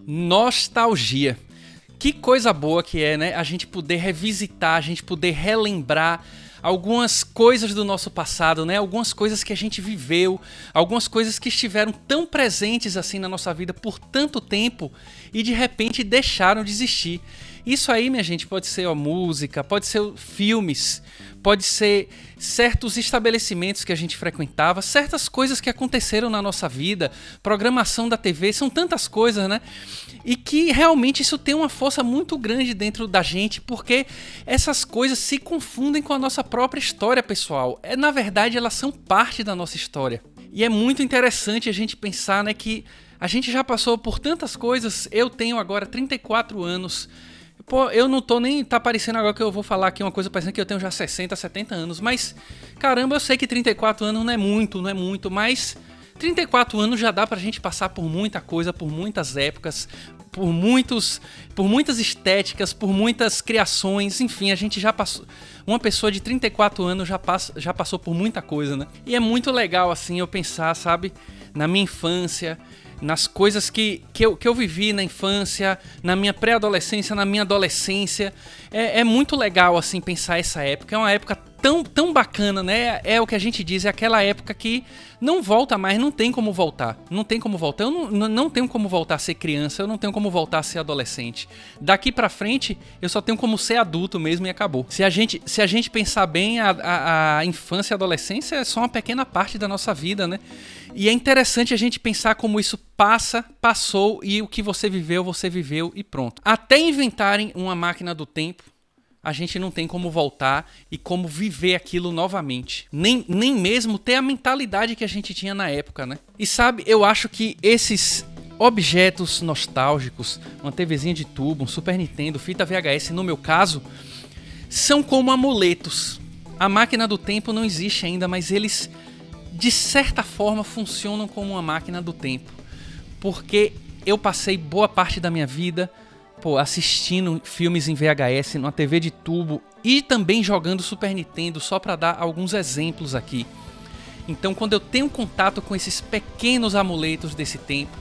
Nostalgia. Que coisa boa que é, né? A gente poder revisitar, a gente poder relembrar algumas coisas do nosso passado, né? Algumas coisas que a gente viveu, algumas coisas que estiveram tão presentes assim na nossa vida por tanto tempo e de repente deixaram de existir. Isso aí, minha gente, pode ser a música, pode ser filmes, pode ser certos estabelecimentos que a gente frequentava, certas coisas que aconteceram na nossa vida, programação da TV, são tantas coisas, né? E que realmente isso tem uma força muito grande dentro da gente, porque essas coisas se confundem com a nossa própria história pessoal. Na verdade, elas são parte da nossa história. E é muito interessante a gente pensar, né, que a gente já passou por tantas coisas. Eu tenho agora 34 anos. Pô, eu não tô nem... Tá parecendo agora que eu vou falar aqui uma coisa parecendo que eu tenho já 60, 70 anos. Mas, caramba, eu sei que 34 anos não é muito, mas 34 anos já dá pra gente passar por muita coisa, por muitas épocas, por muitas estéticas, por muitas criações, enfim, a gente já passou... Uma pessoa de 34 anos já passou por muita coisa, né? E é muito legal, assim, eu pensar, sabe, na minha infância, nas coisas que eu vivi na infância, na minha pré-adolescência, na minha adolescência. É muito legal, assim, pensar essa época. É uma época tão bacana, né? É o que a gente diz, é aquela época que não volta mais, não tem como voltar. Não tem como voltar. Eu não tenho como voltar a ser criança, eu não tenho como voltar a ser adolescente. Daqui pra frente, eu só tenho como ser adulto mesmo e acabou. Se a gente pensar bem, a infância e a adolescência é só uma pequena parte da nossa vida, né? E é interessante a gente pensar como isso passou e o que você viveu e pronto. Até inventarem uma máquina do tempo, a gente não tem como voltar e como viver aquilo novamente. Nem mesmo ter a mentalidade que a gente tinha na época, né? E sabe, eu acho que esses objetos nostálgicos, uma TVzinha de tubo, um Super Nintendo, fita VHS, no meu caso, são como amuletos. A máquina do tempo não existe ainda, mas eles, de certa forma, funcionam como uma máquina do tempo. Porque eu passei boa parte da minha vida assistindo filmes em VHS, numa TV de tubo e também jogando Super Nintendo, só para dar alguns exemplos aqui. Então, quando eu tenho contato com esses pequenos amuletos desse tempo,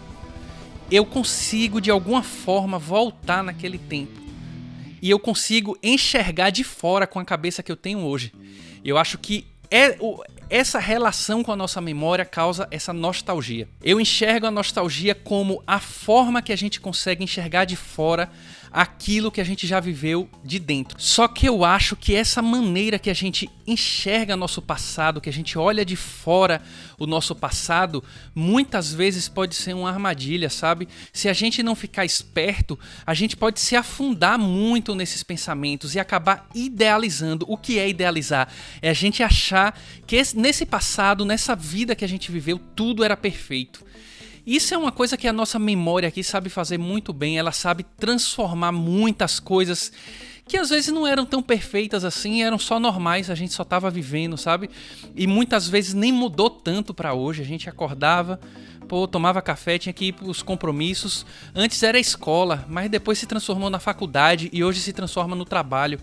eu consigo de alguma forma voltar naquele tempo. E eu consigo enxergar de fora com a cabeça que eu tenho hoje. Eu acho que essa relação com a nossa memória causa essa nostalgia. Eu enxergo a nostalgia como a forma que a gente consegue enxergar de fora aquilo que a gente já viveu de dentro. Só que eu acho que essa maneira que a gente enxerga nosso passado, que a gente olha de fora o nosso passado, muitas vezes pode ser uma armadilha, sabe? Se a gente não ficar esperto, a gente pode se afundar muito nesses pensamentos e acabar idealizando. O que é idealizar? É a gente achar que nesse passado, nessa vida que a gente viveu, tudo era perfeito. Isso é uma coisa que a nossa memória aqui sabe fazer muito bem. Ela sabe transformar muitas coisas que às vezes não eram tão perfeitas assim, eram só normais, a gente só estava vivendo, sabe? E muitas vezes nem mudou tanto para hoje. A gente acordava, tomava café, tinha que ir para os compromissos. Antes era a escola, mas depois se transformou na faculdade e hoje se transforma no trabalho.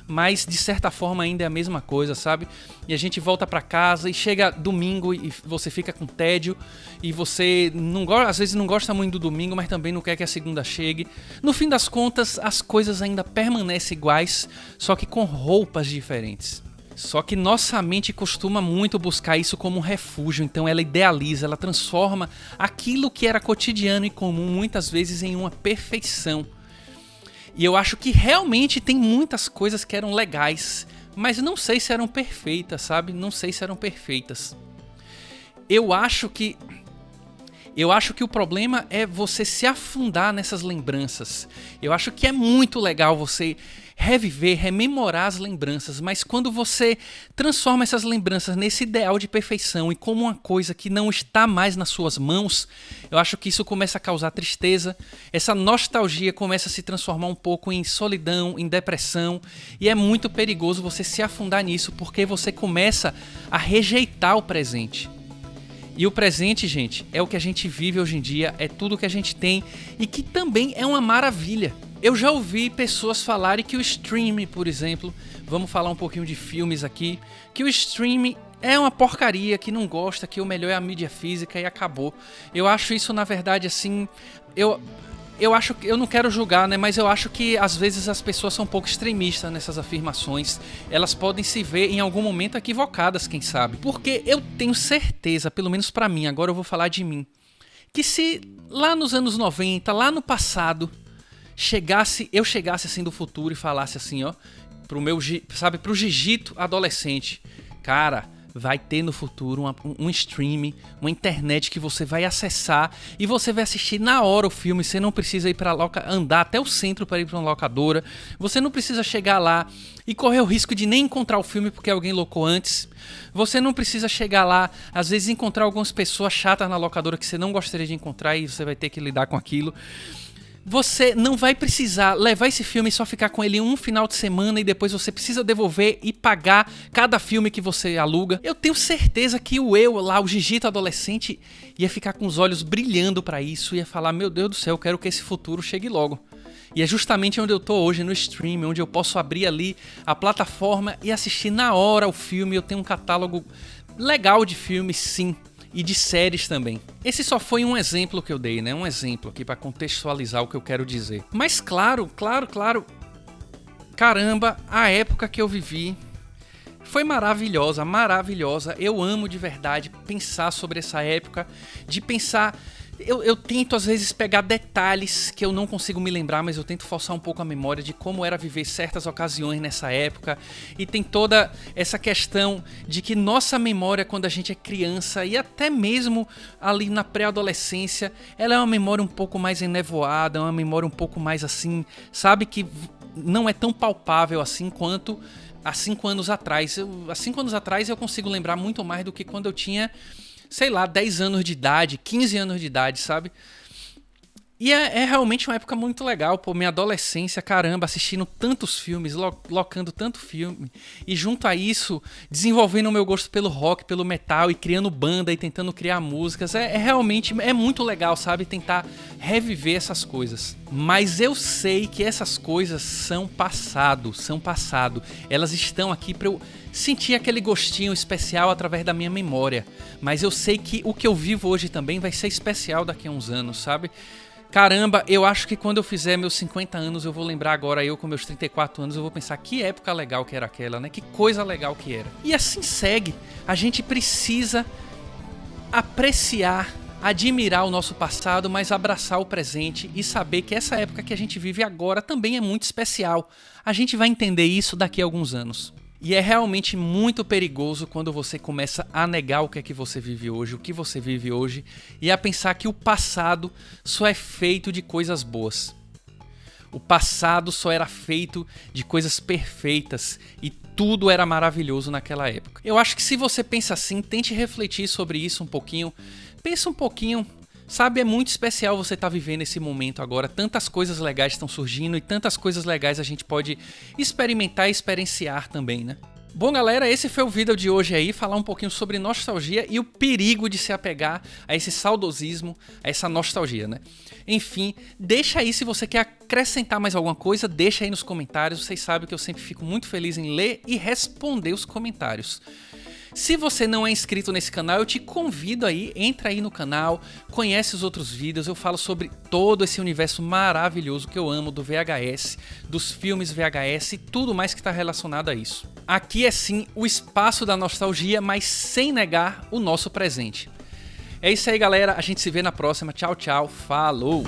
Mas de certa forma ainda é a mesma coisa, sabe? E a gente volta pra casa e chega domingo e você fica com tédio e você às vezes não gosta muito do domingo, mas também não quer que a segunda chegue. No fim das contas, as coisas ainda permanecem iguais, só que com roupas diferentes. Só que nossa mente costuma muito buscar isso como um refúgio, então ela idealiza, ela transforma aquilo que era cotidiano e comum muitas vezes em uma perfeição. E eu acho que realmente tem muitas coisas que eram legais, mas não sei se eram perfeitas, sabe? Não sei se eram perfeitas. Eu acho que o problema é você se afundar nessas lembranças. Eu acho que é muito legal você reviver, rememorar as lembranças, mas quando você transforma essas lembranças nesse ideal de perfeição e como uma coisa que não está mais nas suas mãos, eu acho que isso começa a causar tristeza, essa nostalgia começa a se transformar um pouco em solidão, em depressão, e é muito perigoso você se afundar nisso, porque você começa a rejeitar o presente. E o presente, gente, é o que a gente vive hoje em dia, é tudo que a gente tem e que também é uma maravilha. Eu já ouvi pessoas falarem que o streaming, por exemplo, vamos falar um pouquinho de filmes aqui, que o streaming é uma porcaria, que não gosta, que o melhor é a mídia física e acabou. Eu acho isso, na verdade, assim, eu não quero julgar, né, mas eu acho que às vezes as pessoas são um pouco extremistas nessas afirmações. Elas podem se ver em algum momento equivocadas, quem sabe. Porque eu tenho certeza, pelo menos pra mim, agora eu vou falar de mim, que se lá nos anos 90, lá no passado, eu chegasse assim do futuro e falasse assim, ó, pro Gigito adolescente, cara, vai ter no futuro um stream, uma internet que você vai acessar e você vai assistir na hora o filme. Você não precisa ir para andar até o centro para ir para uma locadora. Você não precisa chegar lá e correr o risco de nem encontrar o filme porque alguém locou antes. Você não precisa chegar lá, às vezes encontrar algumas pessoas chatas na locadora que você não gostaria de encontrar e você vai ter que lidar com aquilo. Você não vai precisar levar esse filme e só ficar com ele um final de semana e depois você precisa devolver e pagar cada filme que você aluga. Eu tenho certeza que o Gigito adolescente, ia ficar com os olhos brilhando pra isso, ia falar, meu Deus do céu, eu quero que esse futuro chegue logo. E é justamente onde eu tô hoje, no stream, onde eu posso abrir ali a plataforma e assistir na hora o filme. Eu tenho um catálogo legal de filmes, sim. E de séries também. Esse só foi um exemplo que eu dei, né? Um exemplo aqui pra contextualizar o que eu quero dizer. Mas claro, caramba, a época que eu vivi foi maravilhosa, maravilhosa. Eu amo de verdade pensar sobre essa época, de pensar... Eu tento às vezes pegar detalhes que eu não consigo me lembrar, mas eu tento forçar um pouco a memória de como era viver certas ocasiões nessa época. E tem toda essa questão de que nossa memória quando a gente é criança e até mesmo ali na pré-adolescência, ela é uma memória um pouco mais enevoada, uma memória um pouco mais assim, sabe, que não é tão palpável assim quanto há 5 anos atrás. Há 5 anos atrás eu consigo lembrar muito mais do que quando eu tinha... sei lá, 10 anos de idade, 15 anos de idade, sabe? E é realmente uma época muito legal, pô, minha adolescência, caramba, assistindo tantos filmes, locando tanto filme, e junto a isso, desenvolvendo o meu gosto pelo rock, pelo metal, e criando banda, e tentando criar músicas, realmente muito legal, sabe? Tentar reviver essas coisas. Mas eu sei que essas coisas são passado, elas estão aqui pra eu sentir aquele gostinho especial através da minha memória, mas eu sei que o que eu vivo hoje também vai ser especial daqui a uns anos, sabe? Caramba, eu acho que quando eu fizer meus 50 anos, eu vou lembrar agora, eu com meus 34 anos, eu vou pensar que época legal que era aquela, né? Que coisa legal que era. E assim segue. A gente precisa apreciar, admirar o nosso passado, mas abraçar o presente e saber que essa época que a gente vive agora também é muito especial. A gente vai entender isso daqui a alguns anos. E é realmente muito perigoso quando você começa a negar o que é que você vive hoje, o que você vive hoje, e a pensar que o passado só é feito de coisas boas. O passado só era feito de coisas perfeitas e tudo era maravilhoso naquela época. Eu acho que se você pensa assim, tente refletir sobre isso um pouquinho. Pensa um pouquinho. Sabe, é muito especial você estar vivendo esse momento agora. Tantas coisas legais estão surgindo e tantas coisas legais a gente pode experimentar e experienciar também, né? Bom, galera, esse foi o vídeo de hoje aí, falar um pouquinho sobre nostalgia e o perigo de se apegar a esse saudosismo, a essa nostalgia, né? Enfim, deixa aí se você quer acrescentar mais alguma coisa, deixa aí nos comentários. Vocês sabem que eu sempre fico muito feliz em ler e responder os comentários. Se você não é inscrito nesse canal, eu te convido aí, entra aí no canal, conhece os outros vídeos, eu falo sobre todo esse universo maravilhoso que eu amo do VHS, dos filmes VHS e tudo mais que está relacionado a isso. Aqui é sim o espaço da nostalgia, mas sem negar o nosso presente. É isso aí, galera, a gente se vê na próxima, tchau, tchau, falou!